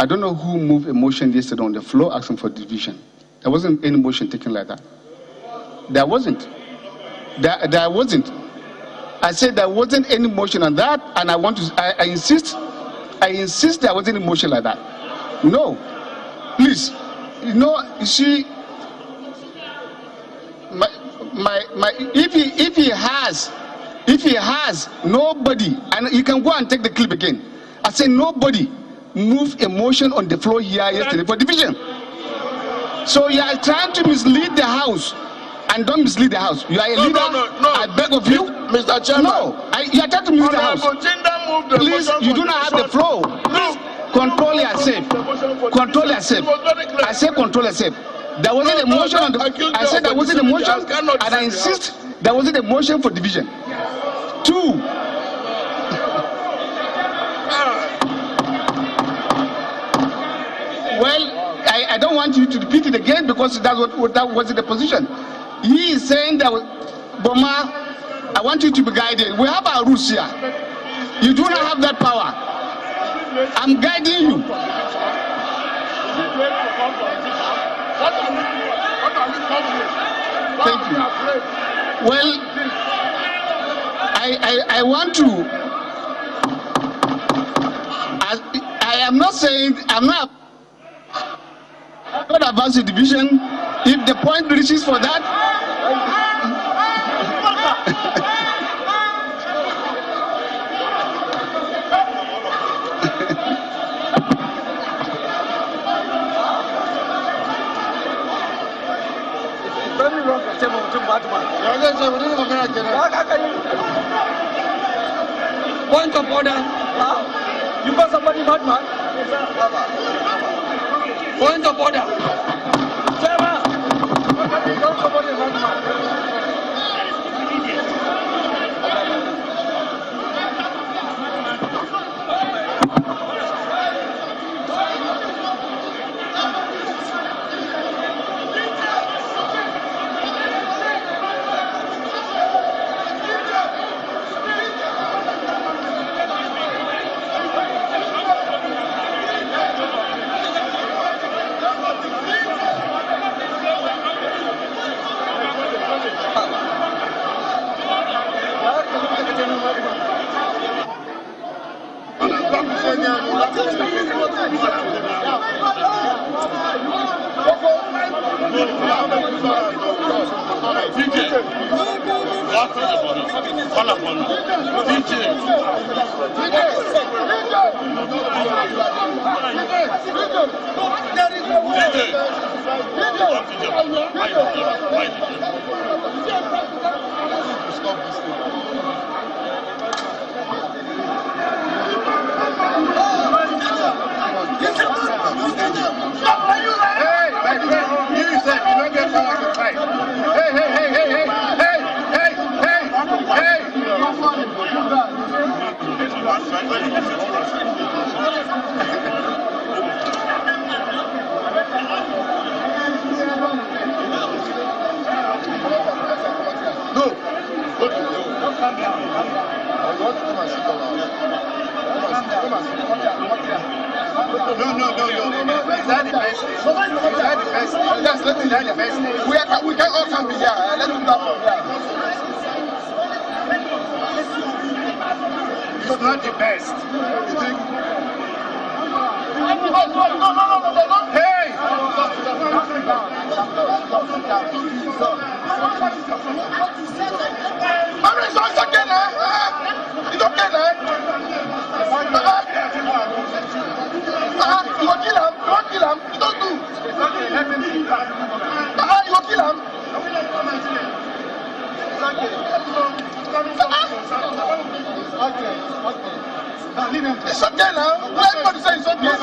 I don't know who moved a motion yesterday on the floor asking for division. There wasn't any motion taken like that. There wasn't. There wasn't. I said there wasn't any motion on that, and I insist there wasn't any motion like that. No. Please. You see, if he has nobody, and you can go and take the clip again. I said nobody moved a motion on the floor here yesterday for division. So you are trying to mislead the House, and don't mislead the House. You are a leader. No. I beg of you, Mr. Chairman. No, you are trying to mislead the House. Please, you do not have the floor. Please control yourself. Control yourself. I say control yourself. There wasn't a motion on the. I said there wasn't a motion, and I insist there wasn't a motion for division. 2. Well, I don't want you to repeat it again because that wasn't the position. He is saying that, Boma, I want you to be guided. We have our rules here. You do not have that power. I'm guiding you. Thank you. Well, I want to. I am not saying I'm not about the division. If the point reaches for that. Point of order. You got somebody bad man? Point of order. Chairman. You got somebody bad man. We can all come here. Let him stop. It's not the best. Hey! It's okay now. It's okay now. You will kill him. You won't kill him. You don't do. You will kill him. It's okay now. Everybody say it's okay.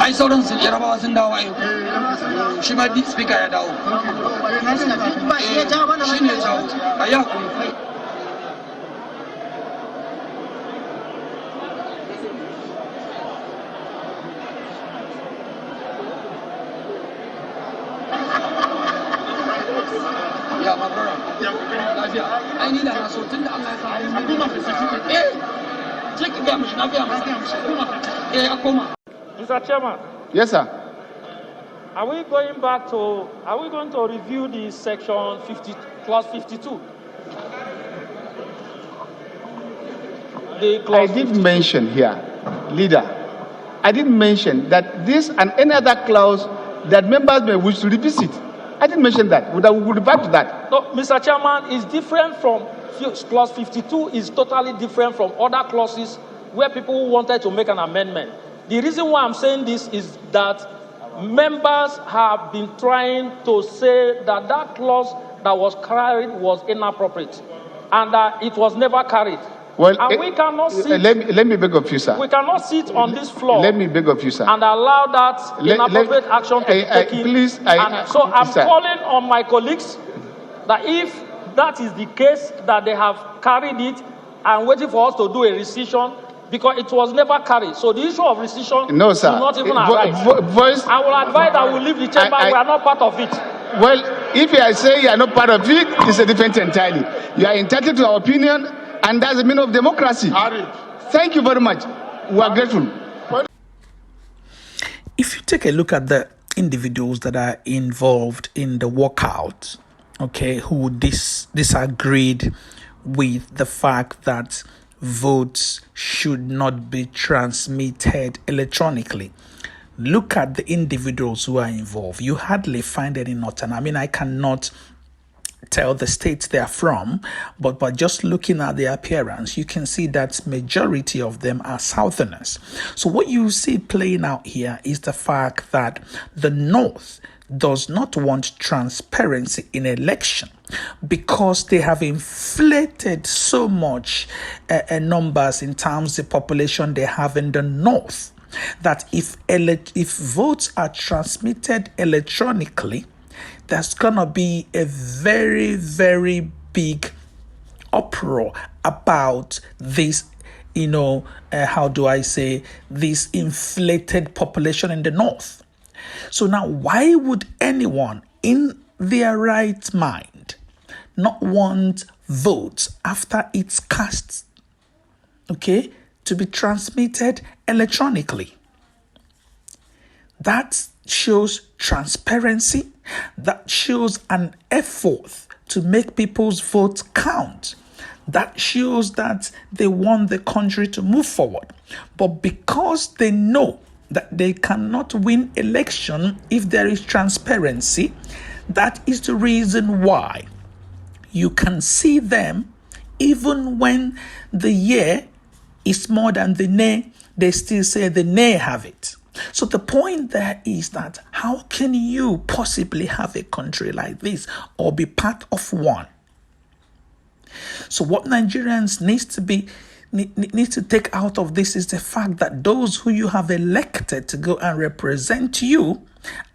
ai sauran su Yarabawa sun dawo ai shi ma speaker ya dawo shi ne jawo ayi hakuri ya ma brother lafiya ai ni da na so tunda Allah ya sa ai check ga mishi na biya masa ya koma. Mr. Chairman. Yes, sir. Are we going to review the section 50, clause 52? I did mention here, leader, I did mention that this and any other clause that members may wish to revisit. I didn't mention that. We will revert to that. No, Mr. Chairman, is different from clause 52 is totally different from other clauses where people wanted to make an amendment. The reason why I'm saying this is that members have been trying to say that that clause that was carried was inappropriate and that it was never carried. Well, and we cannot sit. Let me beg of you, sir. We cannot sit on this floor. Let me beg of you, sir. And allow that inappropriate action to be taken. Please, so I'm calling on my colleagues that if that is the case, that they have carried it and waiting for us to do a rescission, because it was never carried. So the issue of rescission no, sir. will not even arise. I will advise that we leave the chamber. We are not part of it. Well, if I say you are not part of it, it's a different entirely. You are entitled to our opinion, and that's the meaning of democracy. Thank you very much. We are grateful. If you take a look at the individuals that are involved in the walkout, okay, who disagreed with the fact that votes should not be transmitted electronically. Look at the individuals who are involved. You hardly find any Northern. I mean, I cannot tell the states they are from, but by just looking at their appearance, you can see that majority of them are Southerners. So what you see playing out here is the fact that the North does not want transparency in election because they have inflated so much numbers in terms of the population they have in the North, that if votes are transmitted electronically, there's gonna be a very, very big uproar about this, this inflated population in the North. So now, why would anyone in their right mind not want votes after it's cast, to be transmitted electronically? That shows transparency. That shows an effort to make people's votes count. That shows that they want the country to move forward. But because they know that they cannot win election if there is transparency, that is the reason why you can see them, even when the yea is more than the nay, they still say the nay have it. So the point there is that how can you possibly have a country like this or be part of one? So what Nigerians need to take out of this is the fact that those who you have elected to go and represent you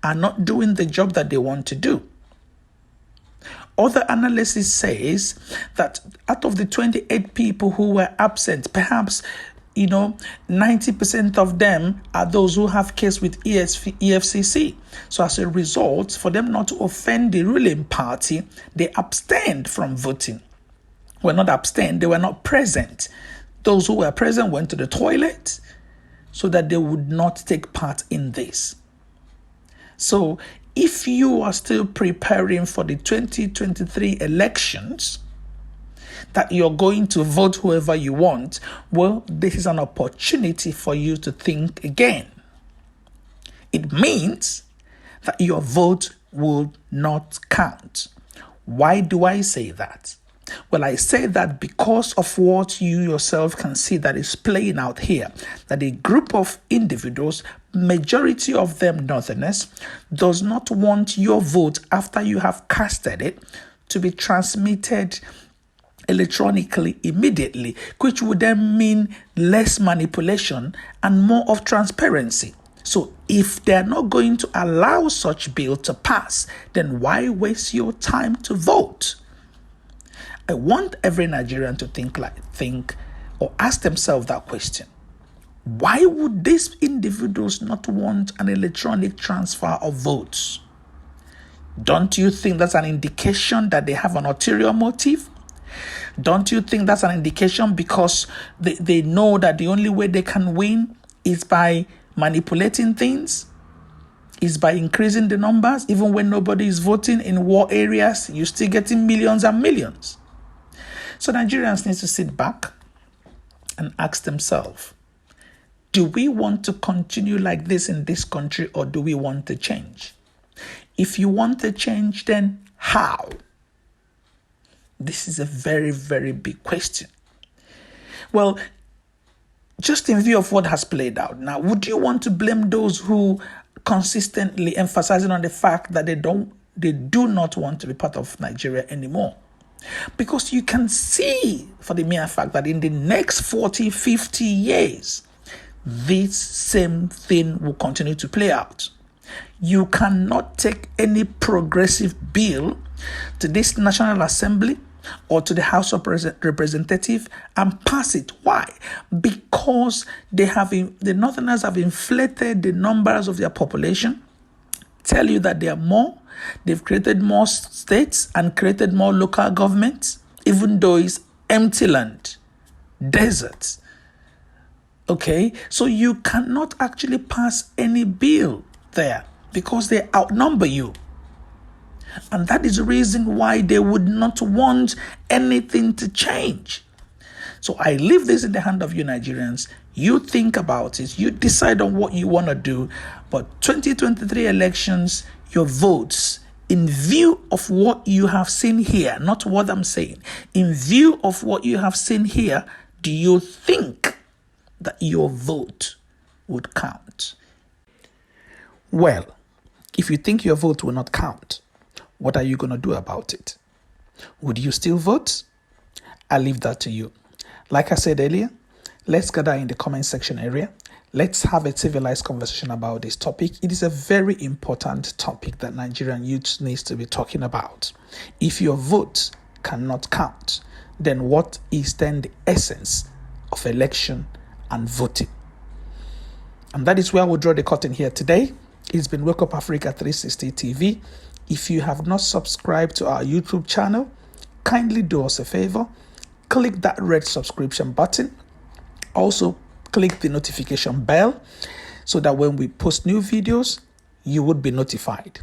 are not doing the job that they want to do. Other analysis says that out of the 28 people who were absent, perhaps 90% of them are those who have case with EFCC. So as a result, for them not to offend the ruling party, they abstained from voting. Well, not abstained, they were not present. Those who were present went to the toilet so that they would not take part in this. So if you are still preparing for the 2023 elections, that you're going to vote whoever you want, well, this is an opportunity for you to think again. It means that your vote will not count. Why do I say that? Well, I say that because of what you yourself can see that is playing out here, that a group of individuals, majority of them Northerners, does not want your vote after you have casted it to be transmitted electronically immediately, which would then mean less manipulation and more of transparency. So if they're not going to allow such bill to pass, then why waste your time to vote? I want every Nigerian to think or ask themselves that question. Why would these individuals not want an electronic transfer of votes? Don't you think that's an indication that they have an ulterior motive? Don't you think that's an indication because they know that the only way they can win is by manipulating things, is by increasing the numbers? Even when nobody is voting in war areas, you're still getting millions and millions. So Nigerians need to sit back and ask themselves, do we want to continue like this in this country, or do we want to change? If you want to change, then how? This is a very, very big question. Well, just in view of what has played out now, would you want to blame those who consistently emphasizing on the fact that they do not want to be part of Nigeria anymore? Because you can see for the mere fact that in the next 40, 50 years, this same thing will continue to play out. You cannot take any progressive bill to this National Assembly or to the House of Representatives and pass it. Why? Because the Northerners have inflated the numbers of their population, tell you that they are more. They've created more states and created more local governments, even though it's empty land, deserts. Okay, so you cannot actually pass any bill there because they outnumber you. And that is the reason why they would not want anything to change. So I leave this in the hand of you Nigerians. You think about it. You decide on what you want to do. But 2023 elections, your votes, in view of what you have seen here, not what I'm saying, in view of what you have seen here, do you think that your vote would count? Well, if you think your vote will not count, what are you going to do about it? Would you still vote? I'll leave that to you. Like I said earlier, let's gather in the comment section area. Let's have a civilized conversation about this topic. It is a very important topic that Nigerian youth needs to be talking about. If your vote cannot count, then what is then the essence of election and voting? And that is where we'll draw the curtain here today. It's been Wake Up Africa 360 TV. If you have not subscribed to our YouTube channel, kindly do us a favor. Click that red subscription button. Also, click the notification bell so that when we post new videos, you would be notified.